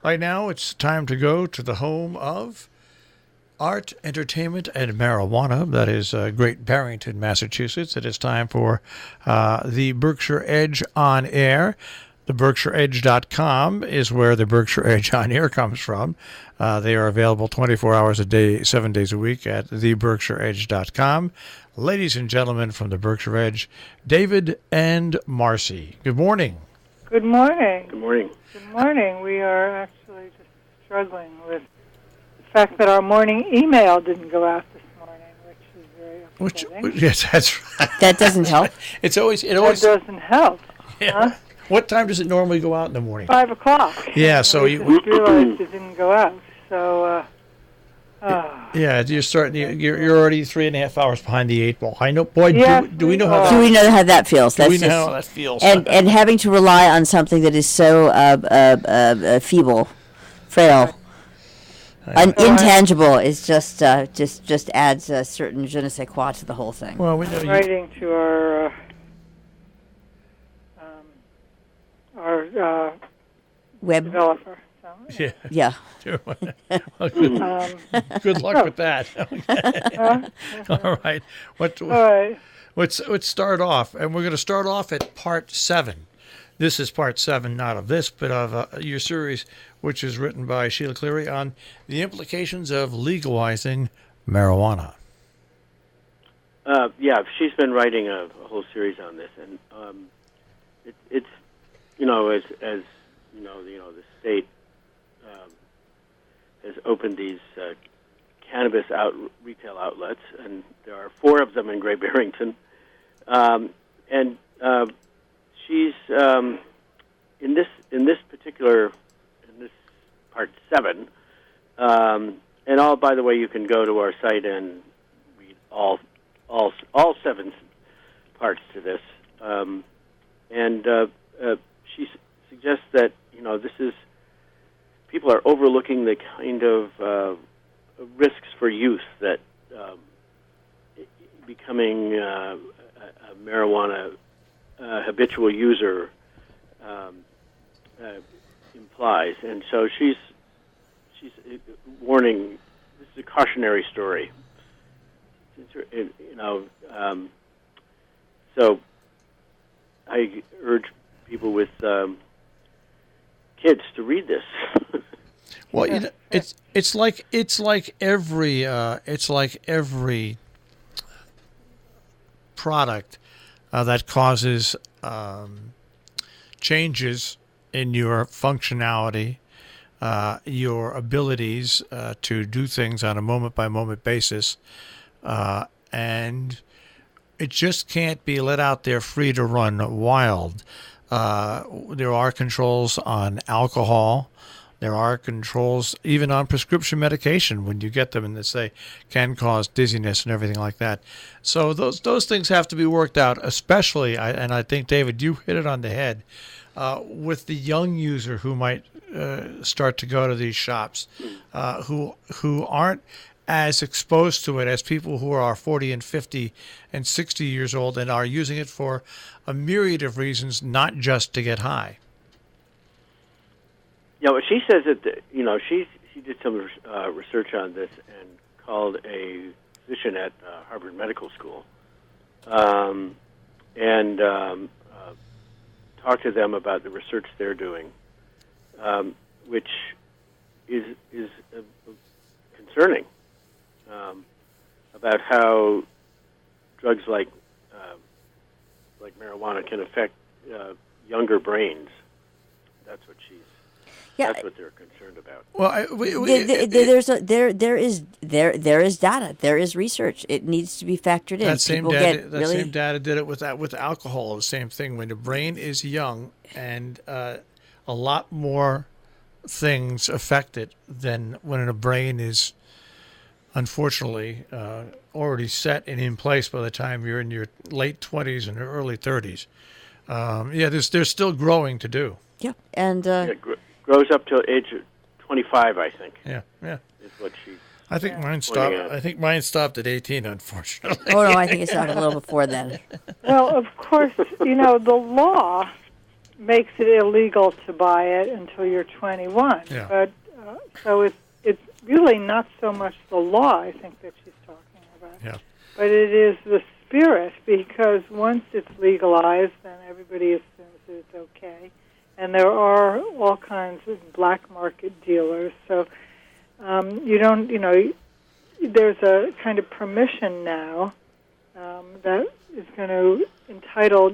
Right now, it's time to go to the home of art, entertainment, and marijuana. That is Great Barrington, Massachusetts. It is time for the Berkshire Edge on Air. The BerkshireEdge.com is where the Berkshire Edge on Air comes from. They are available 24 hours a day, 7 days a week at theBerkshireEdge.com. Ladies and gentlemen from the Berkshire Edge, David and Marcy. Good morning. Good morning. Good morning. Good morning. We are actually just struggling with the fact that our morning email didn't go out this morning, which is very upsetting. Yes, that's right. That doesn't help. It That doesn't help. Yeah. Huh? What time does it normally go out in the morning? 5 o'clock. Yeah, so we just realized it didn't go out. So, yeah, you're starting. You're already 3.5 hours behind the 8 ball. I know, boy. Yes, do we know how? Do we know how that feels? Do we know how that feels? And having to rely on something that is so feeble, frail, intangible is just adds a certain je ne sais quoi to the whole thing. Well, we know writing to our web developer. So, yeah. Well, good luck with that. All right. All right. Let's start off, and we're going to start off at part 7. This is part 7, not of this, but of your series, which is written by Sheila Cleary on the implications of legalizing marijuana. She's been writing a whole series on this, and it's as the state has opened these cannabis retail outlets, and there are 4 of them in Great Barrington, and she's in this part 7, and all. By the way, you can go to our site and read all 7 parts to this, and she suggests that this is. People are overlooking the kind of risks for youth that becoming a marijuana habitual user implies, and so she's warning. This is a cautionary story. So I urge people with kids to read this. Well, it's like every product that causes changes in your functionality, your abilities to do things on a moment by moment basis, and it just can't be let out there free to run wild. There are controls on alcohol. There are controls even on prescription medication when you get them, and they say can cause dizziness and everything like that. So those things have to be worked out, especially, and I think, David, you hit it on the head, with the young user who might start to go to these shops, who aren't as exposed to it as people who are 40 and 50 and 60 years old and are using it for a myriad of reasons, not just to get high. Yeah, well, she says that she did some research on this and called a physician at Harvard Medical School, and talked to them about the research they're doing, which is concerning about how drugs like marijuana can affect younger brains. That's what she's. Yeah. That's what they're concerned about. Well, there is data. There is research. It needs to be factored in. That same data did it with alcohol. The same thing. When the brain is young and a lot more things affect it than when a brain is, unfortunately, already set and in place by the time you're in your late 20s and early 30s. There's still growing to do. Yeah, and grows up to age 25, I think. Yeah. Is what she. I think mine stopped. I think mine stopped at 18, unfortunately. Oh no, I think it started a little before then. Well, of course, the law makes it illegal to buy it until you're 21. Yeah. But so it's really not so much the law, I think, that she's talking about. Yeah. But it is the spirit, because once it's legalized, then everybody assumes that it's okay. And there are all kinds of black market dealers. So there's a kind of permission now that is going to entitle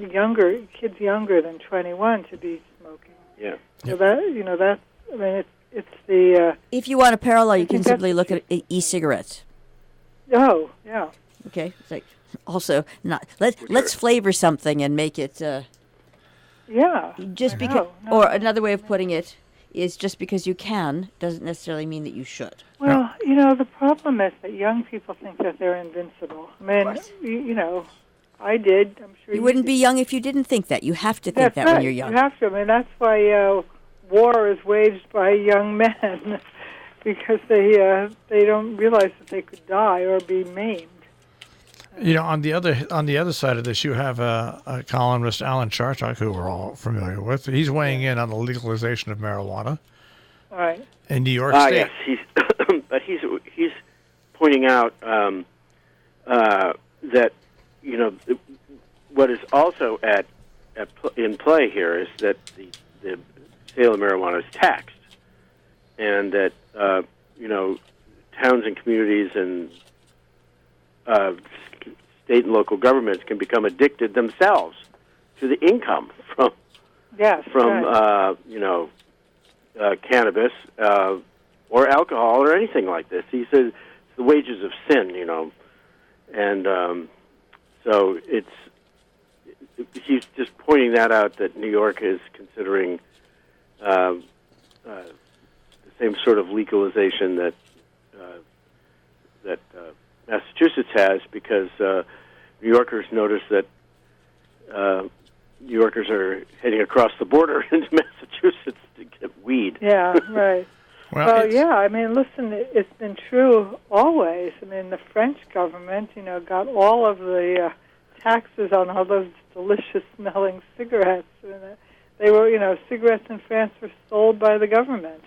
kids younger than 21 to be smoking. Yeah. So it's the... If you want a parallel, you can simply look at e-cigarettes. Oh, yeah. Okay. It's like also not let's flavor something and make it Yeah. just because or another way of putting it is just because you can doesn't necessarily mean that you should. Well, the problem is that young people think that they're invincible. I mean, I did. I'm sure You wouldn't be young if you didn't think that. You have to think That's that right. when you're young. You have to. I mean, that's why war is waged by young men, because they don't realize that they could die or be maimed. On the other side of this, you have a columnist, Alan Chartock, who we're all familiar with. He's weighing in on the legalization of marijuana. All right. In New York State. Yes, but he's pointing out that what is also in play here is that the sale of marijuana is taxed, and that towns and communities and state and local governments can become addicted themselves to the income from cannabis or alcohol or anything like this. He says it's the wages of sin, and so he's just pointing that out, that New York is considering the same sort of legalization that Massachusetts has, because New Yorkers notice that New Yorkers are heading across the border into Massachusetts to get weed. Yeah, right. Well, yeah, I mean, listen, it's been true always. I mean, the French government, got all of the taxes on all those delicious-smelling cigarettes. And they were, cigarettes in France were sold by the government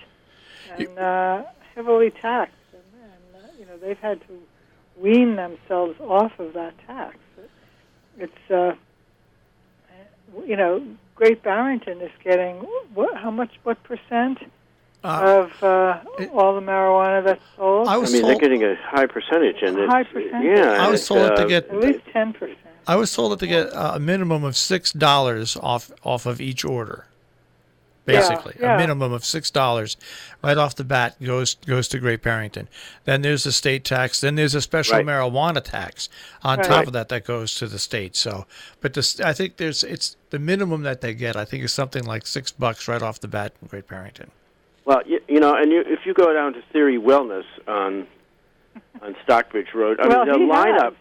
and heavily taxed. And they've had to wean themselves off of that tax. It's, Great Barrington is getting, what percent of all the marijuana that's sold? They're getting a high percentage. High percentage? Yeah. I was told to get... At least 10%. I was told to get a minimum of $6 off of each order. Basically, Yeah. a minimum of $6 right off the bat goes to Great Barrington. Then there's the state tax. Then there's a special marijuana tax on top of that goes to the state. So, but I think it's the minimum that they get. I think is something like $6 right off the bat in Great Barrington. Well, if you go down to Theory Wellness on Stockbridge Road, the lineup.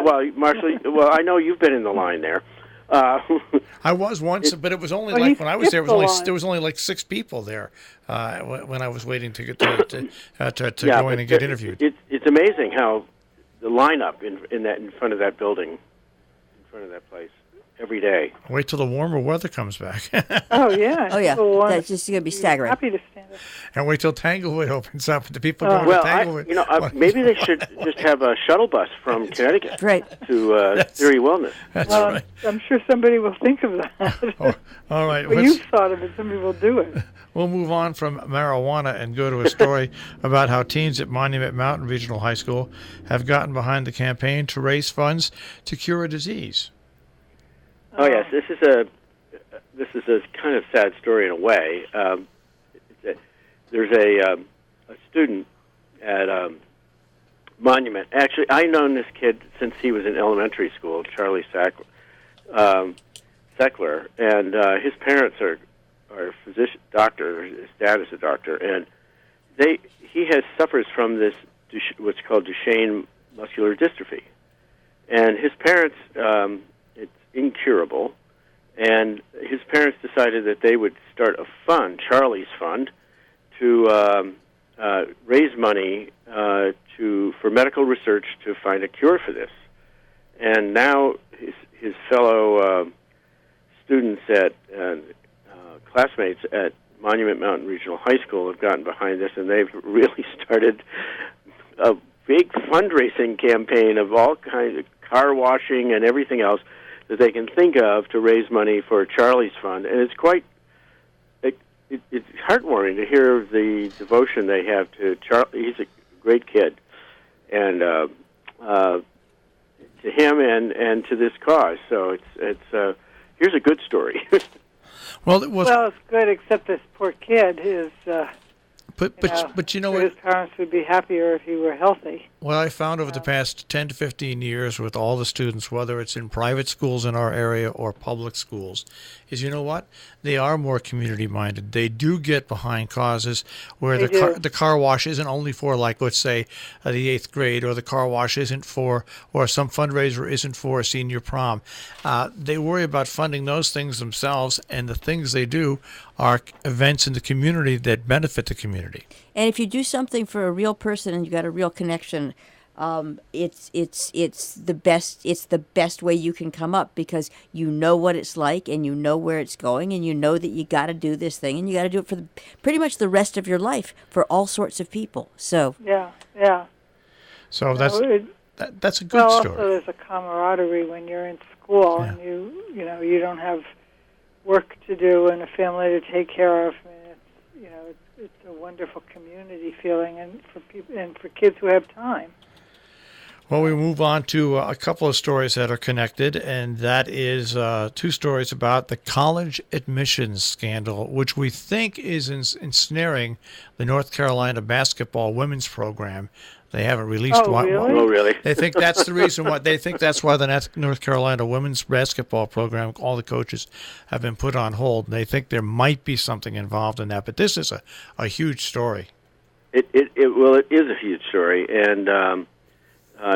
Well, Marshall, I know you've been in the line there. I was once, but it was only like when I was there. There was only like 6 people there when I was waiting to get to go in and get interviewed. It's amazing how the lineup in front of that building, in front of that place, every day. Wait till the warmer weather comes back. Oh yeah. That's just going to be staggering. Happy to stand up. And wait till Tanglewood opens up. The people going to Tanglewood. Maybe they should just have a shuttle bus from Connecticut to Theory Wellness. That's right. I'm sure somebody will think of that. All right. Well, you've thought of it. Somebody will do it. We'll move on from marijuana and go to a story about how teens at Monument Mountain Regional High School have gotten behind the campaign to raise funds to cure a disease. Oh yes, this is a kind of sad story in a way. There's a student at Monument. Actually, I've known this kid since he was in elementary school, Charlie Seckler, and his parents are physician, doctor. His dad is a doctor, and he suffers from this what's called Duchenne muscular dystrophy, and his parents. It's incurable, and his parents decided that they would start a fund, Charlie's Fund, to raise money for medical research to find a cure for this. And now his fellow students at classmates at Monument Mountain Regional High School have gotten behind this, and they've really started a big fundraising campaign of all kinds of car washing and everything else that they can think of to raise money for Charlie's Fund. And it's quite, it's heartwarming to hear the devotion they have to Charlie. He's a great kid. And to him and to this cause. So it's here's a good story. Well, it's good, except this poor kid is. But you know what? His parents would be happier if he were healthy. What I found over the past 10 to 15 years with all the students, whether it's in private schools in our area or public schools, is you know what? They are more community-minded. They do get behind causes where the car wash isn't only for, like, let's say, the 8th grade, or the car wash isn't for, or some fundraiser isn't for a senior prom. They worry about funding those things themselves, and the things they do are events in the community that benefit the community. And if you do something for a real person and you got a real connection, it's the best way you can come up, because you know what it's like and you know where it's going, and you know that you got to do this thing, and you got to do it for pretty much the rest of your life for all sorts of people. So yeah. So that's a good also story. There's a camaraderie when you're in school and you don't have work to do and a family to take care of. It's a wonderful community feeling, and for people and for kids who have time. Well, we move on to a couple of stories that are connected, and that is 2 stories about the college admissions scandal, which we think is ensnaring the North Carolina basketball women's program. They haven't released one. Really? Oh, really? They think that's the reason why. They think that's why the North Carolina women's basketball program, all the coaches have been put on hold. And they think there might be something involved in that. But this is a huge story. It is a huge story, and in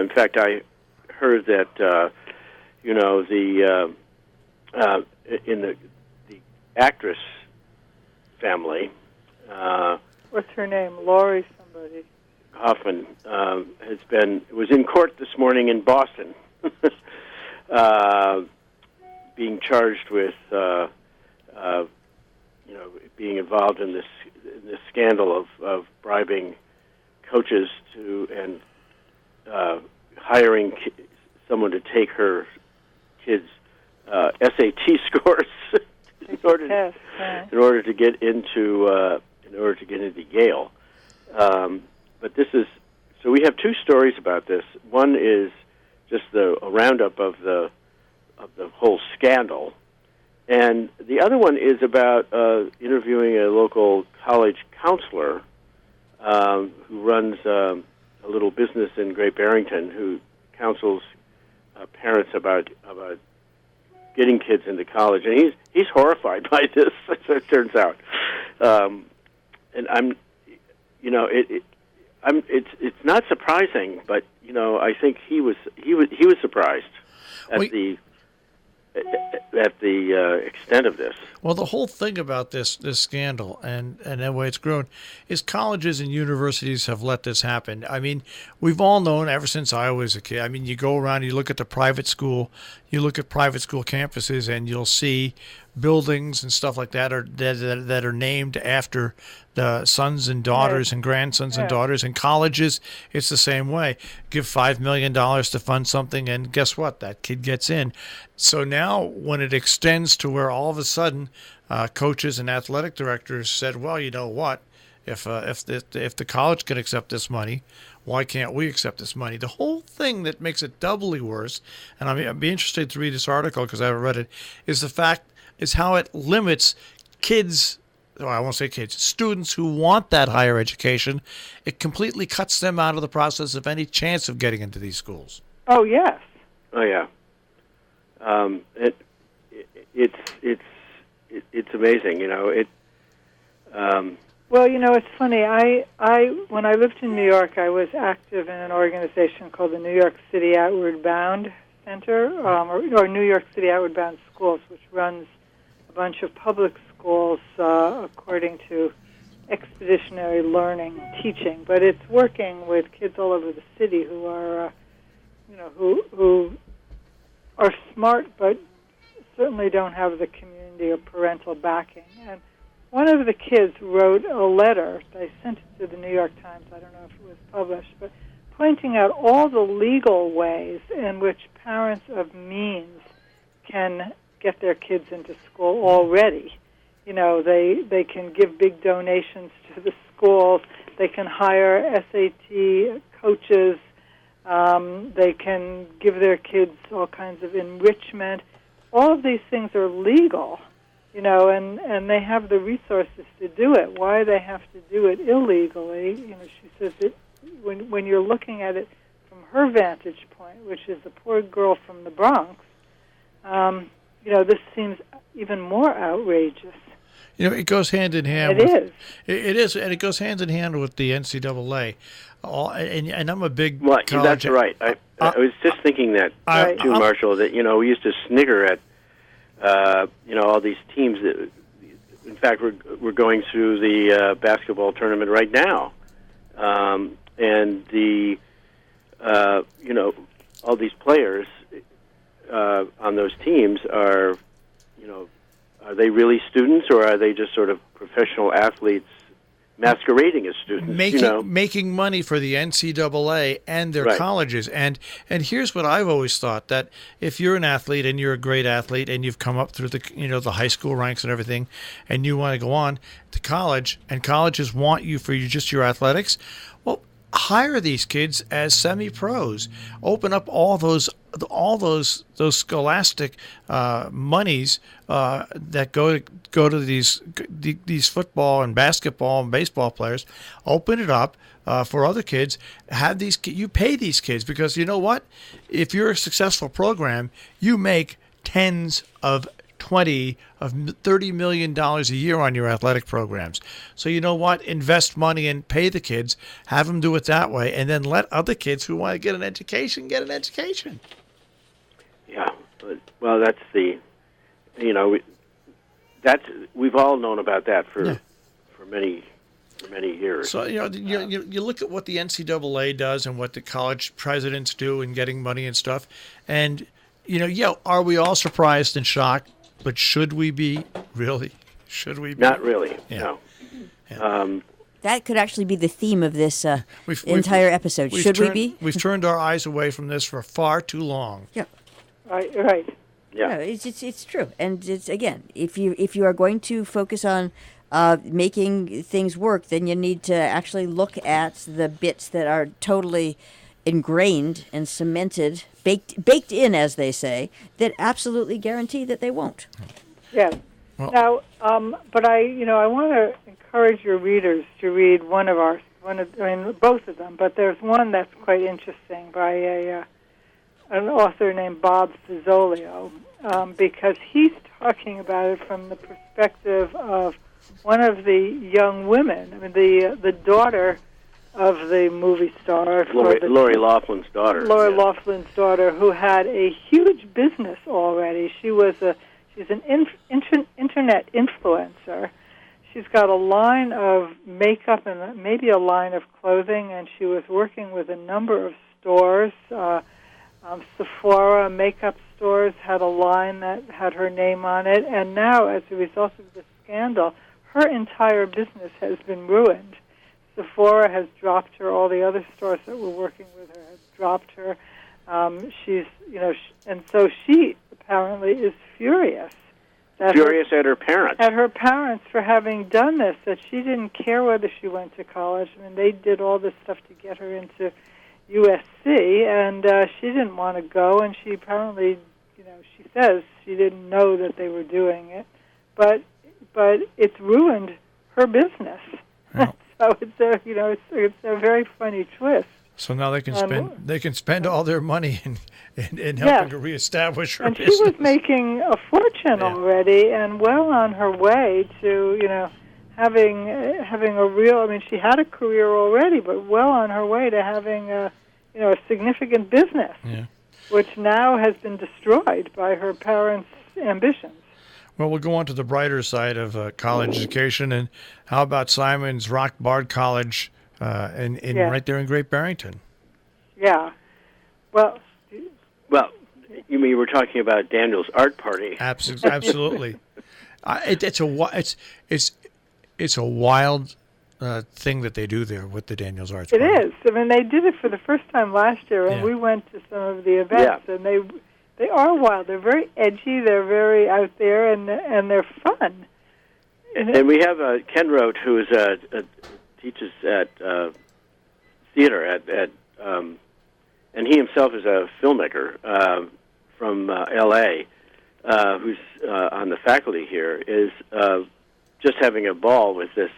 fact, I heard that in the actress family. What's her name? Lori somebody. Hoffman was in court this morning in Boston, being charged with being involved in this scandal of bribing coaches and hiring someone to take her kids' SAT scores in order to get into Yale. But so we have 2 stories about this. One is just a roundup of the whole scandal, and the other one is about interviewing a local college counselor who runs a little business in Great Barrington, who counsels parents about getting kids into college, and he's horrified by this. As it turns out, and it's not surprising, but I think he was surprised at the extent of this. Well, the whole thing about this scandal and the way it's grown is colleges and universities have let this happen. I mean, we've all known ever since I was a kid. I mean, you go around, you look at private school campuses, and you'll see buildings and stuff like that that are named after the sons and daughters and grandsons and daughters. In colleges, it's the same way. Give $5 million to fund something, and guess what? That kid gets in. So now when it extends to where all of a sudden coaches and athletic directors said, well, you know what? If the college can accept this money, why can't we accept this money? The whole thing that makes it doubly worse, and I'd be interested to read this article because I haven't read it, is how it limits kids. Well, I won't say kids, students who want that higher education. It completely cuts them out of the process of any chance of getting into these schools. Oh, yes. Oh, yeah. It's amazing, Well, it's funny. I when I lived in New York, I was active in an organization called the New York City Outward Bound Center, or New York City Outward Bound Schools, which runs a bunch of public schools according to expeditionary learning teaching. But it's working with kids all over the city who are, who are smart but certainly don't have the community or parental backing. And one of the kids wrote a letter. I sent it to the New York Times. I don't know if it was published, but pointing out all the legal ways in which parents of means can get their kids into school already. You know, they can give big donations to the schools. They can hire SAT coaches. They can give their kids all kinds of enrichment. All of these things are legal, you know, and they have the resources to do it. Why they have to do it illegally, you know, she says that when you're looking at it from her vantage point, which is a poor girl from the Bronx, you know, this seems even more outrageous. You know, it goes hand in hand. It is, and it goes hand in hand with the NCAA. And I'm a big college. That's right. I was just thinking that too, Marshall. That, you know, we used to snigger at you know, all these teams that, in fact, we're going through the basketball tournament right now, and the you know, all these players on those teams are, you know, are they really students, or are they just sort of professional athletes masquerading as students? Making money for the NCAA and their colleges. And here's what I've always thought, that if you're an athlete and you're a great athlete and you've come up through the, you know, the high school ranks and everything, and you want to go on to college, and colleges want you for just your athletics, well, hire these kids as semi-pros. Open up all those scholastic monies that go to these football and basketball and baseball players. Open it up for other kids. Have these, you pay these kids, because you know what? If you're a successful program, you make tens of $20 of $30 million a year on your athletic programs. So you know what? Invest money and pay the kids, have them do it that way, and then let other kids who want to get an education get an education. Yeah, well, that's the, you know, we've all known about that for many years. So you know, you look at what the NCAA does and what the college presidents do in getting money and stuff, and you know, are we all surprised and shocked? But should we be? Really? Should we be? Not really, yeah. No. Yeah. That could actually be the theme of this entire episode. Should we be? We've turned our eyes away from this for far too long. Yeah. Right. Yeah. No, it's true. And it's, again, if you are going to focus on making things work, then you need to actually look at the bits that are totally ingrained and cemented, baked in, as they say, that absolutely guarantee that they won't. Yes. Well, now, but I want to encourage your readers to read both of them. But there's one that's quite interesting by an author named Bob Fizzolio, because he's talking about it from the perspective of one of the young women. I mean, the daughter of the movie star, Lori Loughlin's daughter. Lori Loughlin's daughter, who had a huge business already. She's an internet influencer. She's got a line of makeup and maybe a line of clothing, and she was working with a number of stores. Sephora makeup stores had a line that had her name on it, and now, as a result of the scandal, her entire business has been ruined. Sephora has dropped her. All the other stores that were working with her have dropped her. And so she apparently is furious. Furious at her parents. At her parents for having done this, that she didn't care whether she went to college. I mean, they did all this stuff to get her into USC, and she didn't want to go, and she apparently, she says she didn't know that they were doing it. But it's ruined her business. Yeah. So it's a very funny twist. So now they can spend all their money in helping to reestablish her business. And she was making a fortune already, and well on her way to having a real. I mean, she had a career already, but well on her way to having a significant business, which now has been destroyed by her parents' ambitions. Well, we'll go on to the brighter side of college education, and how about Simon's Rock Bard College right there in Great Barrington? Yeah. Well, You mean we're talking about Daniel's art party? Absolutely. It's a wild thing that they do there with the Daniel's Arts Party. It is. I mean, they did it for the first time last year, and we went to some of the events, and they are wild. They're very edgy. They're very out there, and they're fun. And we have Ken Rote, who is teaches at theater and he himself is a filmmaker from L.A. Who's on the faculty here, is just having a ball with this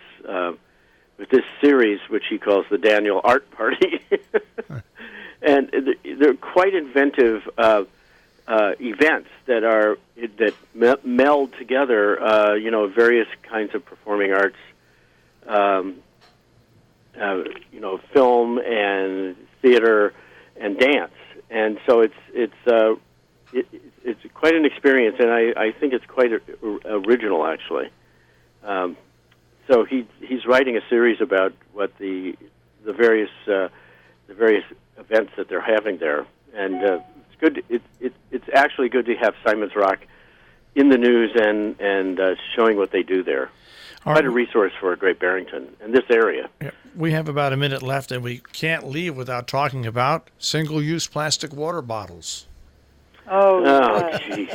series, which he calls the Daniel Art Party, and they're quite inventive events that meld together, various kinds of performing arts, film and theater and dance, and so it's quite an experience, and I think it's quite original, actually. So he's writing a series about what the various events that they're having there, and it's good. It's actually good to have Simon's Rock in the news and showing what they do there. Quite a resource for Great Barrington and this area. Yeah. We have about a minute left, and we can't leave without talking about single-use plastic water bottles. Oh, jeez.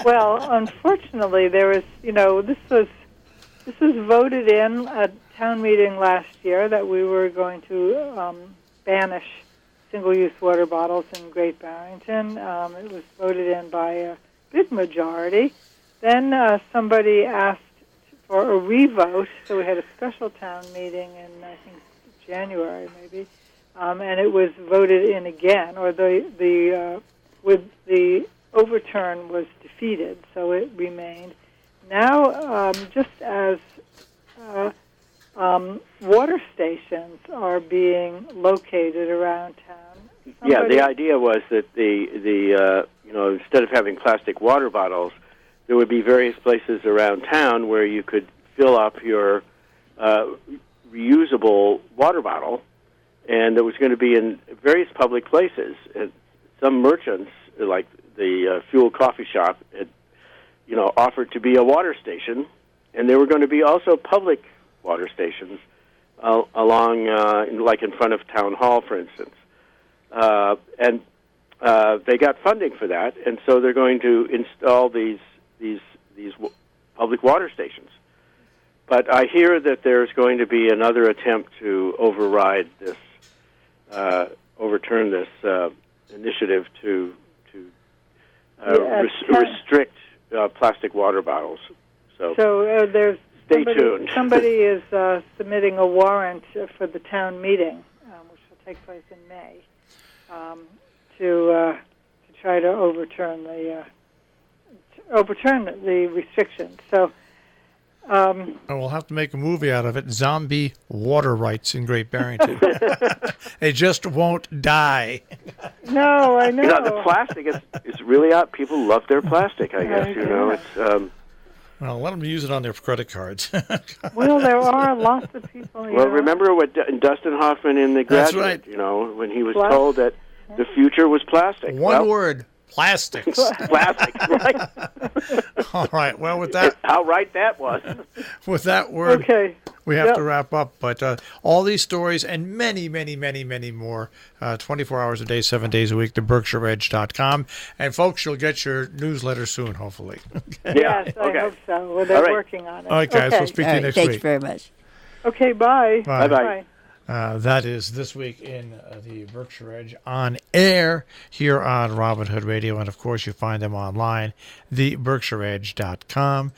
Well, unfortunately, there is. This was voted in at town meeting last year that we were going to banish single-use water bottles in Great Barrington. It was voted in by a big majority. Then somebody asked for a revote, so we had a special town meeting in, I think, January maybe, and it was voted in again, or the overturn was defeated, so it remained. Now, just as water stations are being located around town. The idea was that the instead of having plastic water bottles, there would be various places around town where you could fill up your reusable water bottle, and it was going to be in various public places. And some merchants, like the Fuel Coffee Shop, had offered to be a water station, and there were going to be also public water stations along, like in front of Town Hall, for instance. And they got funding for that, and so they're going to install these public water stations. But I hear that there's going to be another attempt to overturn this initiative to restrict plastic water bottles. So there's stay tuned. Somebody is submitting a warrant for the town meeting, which will take place in May, to try to overturn the restrictions. So we'll have to make a movie out of it. Zombie water rights in Great Barrington. They just won't die. No, I know. The plastic is really out. People love their plastic, I guess. It's. Well, let them use it on their credit cards. Well, there are lots of people. Remember what Dustin Hoffman in The Graduate, That's right. When he was told that the future was plastic. One word. Plastics. Plastic, right? All right. Well, with that... How right that was. With that word, we have Yep. to wrap up. But all these stories and many, many, many, many more, 24 hours a day, 7 days a week, to BerkshireEdge.com. And, folks, you'll get your newsletter soon, hopefully. Yes, I hope so. Well, they're working on it. All right, guys. We'll speak to you next week. Thanks very much. Okay, bye. Bye-bye. That is This Week in the Berkshire Edge on air here on Robin Hood Radio. And, of course, you find them online, theberkshireedge.com.